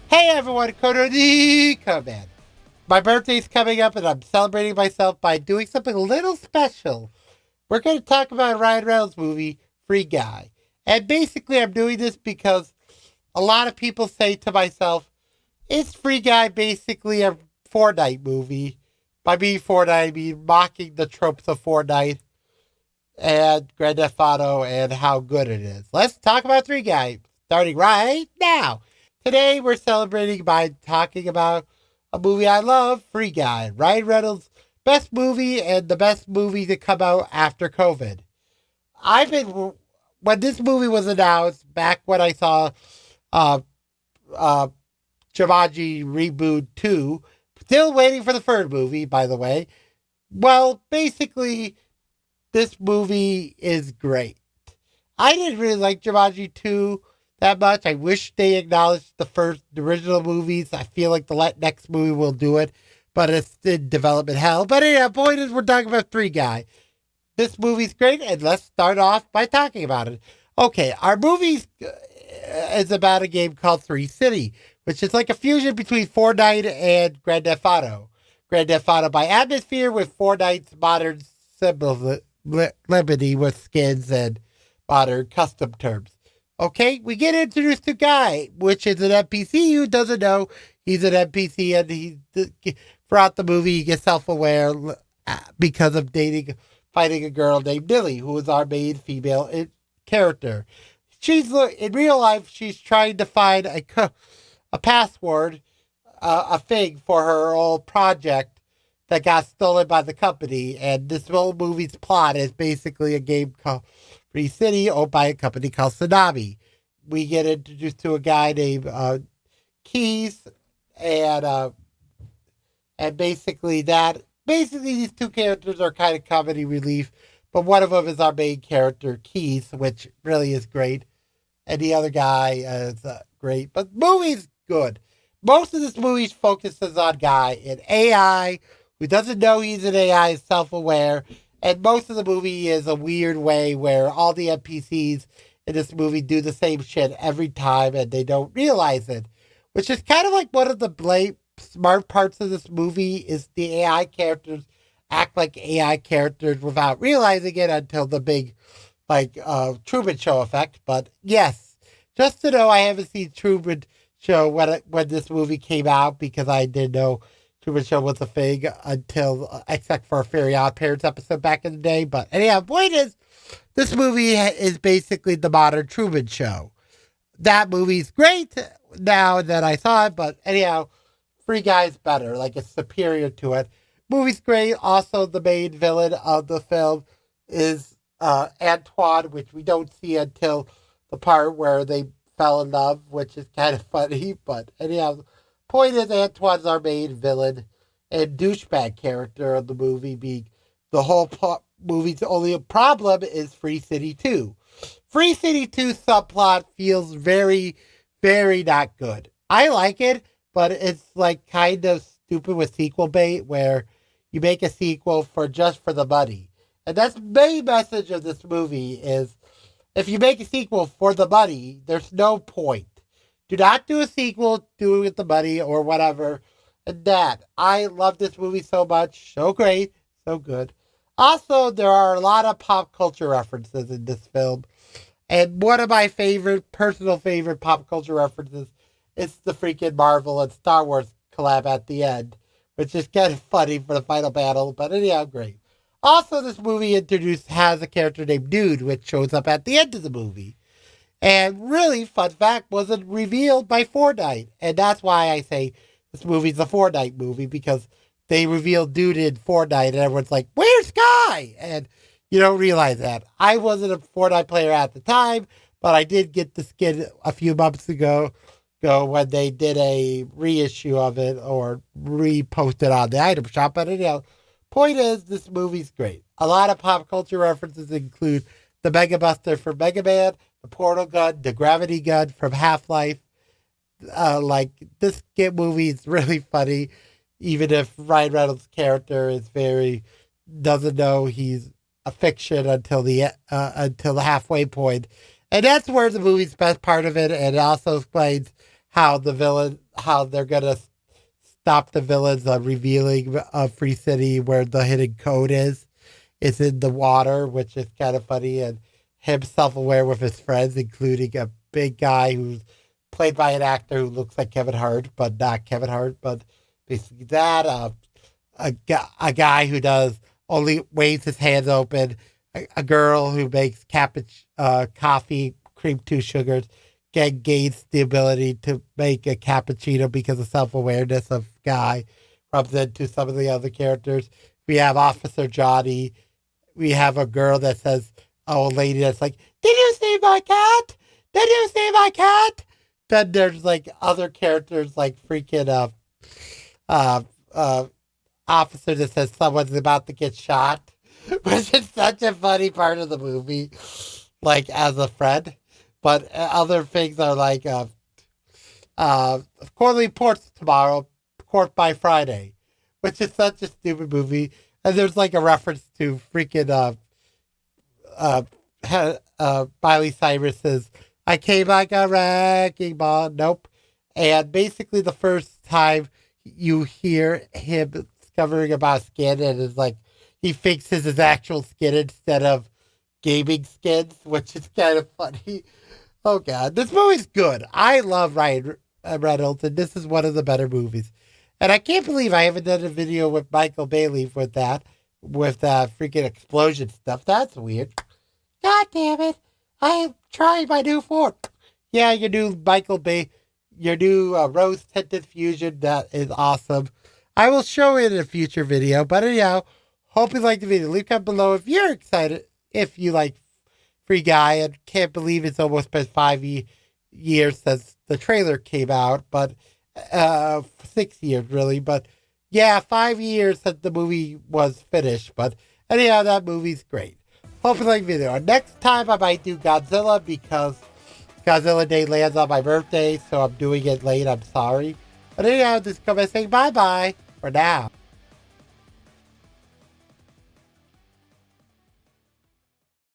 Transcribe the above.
Hey everyone, Kodonico man. My birthday's coming up and I'm celebrating myself by doing something a little special. We're going to talk about Ryan Reynolds' movie, Free Guy. And basically, I'm doing this because a lot of people say to myself, is Free Guy basically a Fortnite movie? By being Fortnite, I mean mocking the tropes of Fortnite and Grand Theft Auto and how good it is. Let's talk about Free Guy, starting right now. Today we're celebrating by talking about a movie I love, Free Guy, Ryan Reynolds' best movie and the best movie to come out after COVID. I've been when this movie was announced back when I saw uh uh Jumanji Reboot 2, still waiting for the third movie, by the way. Well, basically, this movie is great. I didn't really like Jumanji 2 that much. I wish they acknowledged the original movies. I feel like the next movie will do it, but it's in development hell. But anyhow, point is, we're talking about Free Guy. This movie's great, and let's start off by talking about it. Okay, our movie is about a game called Three City, which is like a fusion between Fortnite and Grand Theft Auto. Grand Theft Auto by atmosphere with Fortnite's modern liberty with skins and modern custom terms. Okay, we get introduced to Guy, which is an NPC who doesn't know he's an NPC, and throughout the movie he gets self-aware because of fighting a girl named Dilly, who is our main female character. She's in real life. She's trying to find a password, a thing for her old project that got stolen by the company. And this whole movie's plot is basically a game called Free City, owned by a company called Tsunami. We get introduced to a guy named Keys, and basically these two characters are kind of comedy relief, but one of them is our main character, Keys, which really is great, and the other guy is great. But the movie's good. Most of this movie focuses on Guy, an AI who doesn't know he's an AI, is self-aware, and most of the movie is a weird way where all the NPCs in this movie do the same shit every time and they don't realize it, which is kind of like one of the smart parts of this movie is the AI characters act like AI characters without realizing it until the big Truman Show effect. But yes, just to know, I haven't seen Truman Show when this movie came out because I didn't know Truman Show was a thing until except for a Fairy Odd Parents episode back in the day. But anyhow, point is, this movie is basically the modern Truman Show. That movie's great now that I saw it, but anyhow, Free Guy's better. Like, it's superior to it. Movie's great. Also, the main villain of the film is Antoine, which we don't see until the part where they fell in love, which is kind of funny. But anyhow, point is, Antoine's our main villain and douchebag character of the movie, being the whole movie's only problem is Free City 2. Free City 2 subplot feels very, very not good. I like it, but it's like kind of stupid with sequel bait where you make a sequel for just for the money. And that's the main message of this movie is if you make a sequel for the money, there's no point. Do not do a sequel, do it with the money or whatever. And that, I love this movie so much. So great, so good. Also, there are a lot of pop culture references in this film. And one of my personal favorite pop culture references is the freaking Marvel and Star Wars collab at the end, which is kind of funny for the final battle, but anyhow, great. Also, this movie has a character named Dude, which shows up at the end of the movie. And really, fun fact, wasn't revealed by Fortnite. And that's why I say this movie's a Fortnite movie, because they revealed Dude in Fortnite, and everyone's like, where's Sky? And you don't realize that. I wasn't a Fortnite player at the time, but I did get the skin a few months ago when they did a reissue of it or reposted on the item shop. But anyhow, point is, this movie's great. A lot of pop culture references include the Mega Buster from Mega Man, the portal gun, the gravity gun from Half-Life. This movie is really funny, even if Ryan Reynolds' character doesn't know he's a fiction until the halfway point. And that's where the movie's best part of it. And it also explains how they're gonna stop the villains revealing Free City where the hidden code is. It's in the water, which is kind of funny, and him self-aware with his friends, including a big guy who's played by an actor who looks like Kevin Hart, but not Kevin Hart. But basically that a guy who does only waves his hands open, a girl who makes coffee, cream, two sugars, gains the ability to make a cappuccino because of self-awareness of guy rubs into some of the other characters. We have Officer Johnny. We have a girl that says, oh, a lady that's like, did you see my cat? Did you see my cat? Then there's like other characters like freaking uh, uh, officer that says someone's about to get shot, which is such a funny part of the movie, like as a friend. But other things are like quarterly reports tomorrow, court by Friday, which is such a stupid movie. And there's like a reference to freaking Miley Cyrus's "I came like a wrecking ball." Nope. And basically, the first time you hear him discovering about skin, and it's like he fixes his actual skin instead of gaming skins, which is kind of funny. Oh god, this movie's good. I love Ryan Reynolds, and this is one of the better movies. And I can't believe I haven't done a video with Michael Bailey with that, with freaking explosion stuff. That's weird. God damn it! I am trying my new fork. Yeah, your new your new rose tinted fusion. That is awesome. I will show it in a future video. But anyhow, hope you liked the video. Leave a comment below if you're excited. If you like Free Guy, and can't believe it's almost been 5 years since the trailer came out, but 6 years really. But yeah, 5 years since the movie was finished. But anyhow, that movie's great. Hope you like the video. Next time I might do Godzilla because Godzilla Day lands on my birthday, so I'm doing it late. I'm sorry. But anyhow, just come and say bye-bye for now.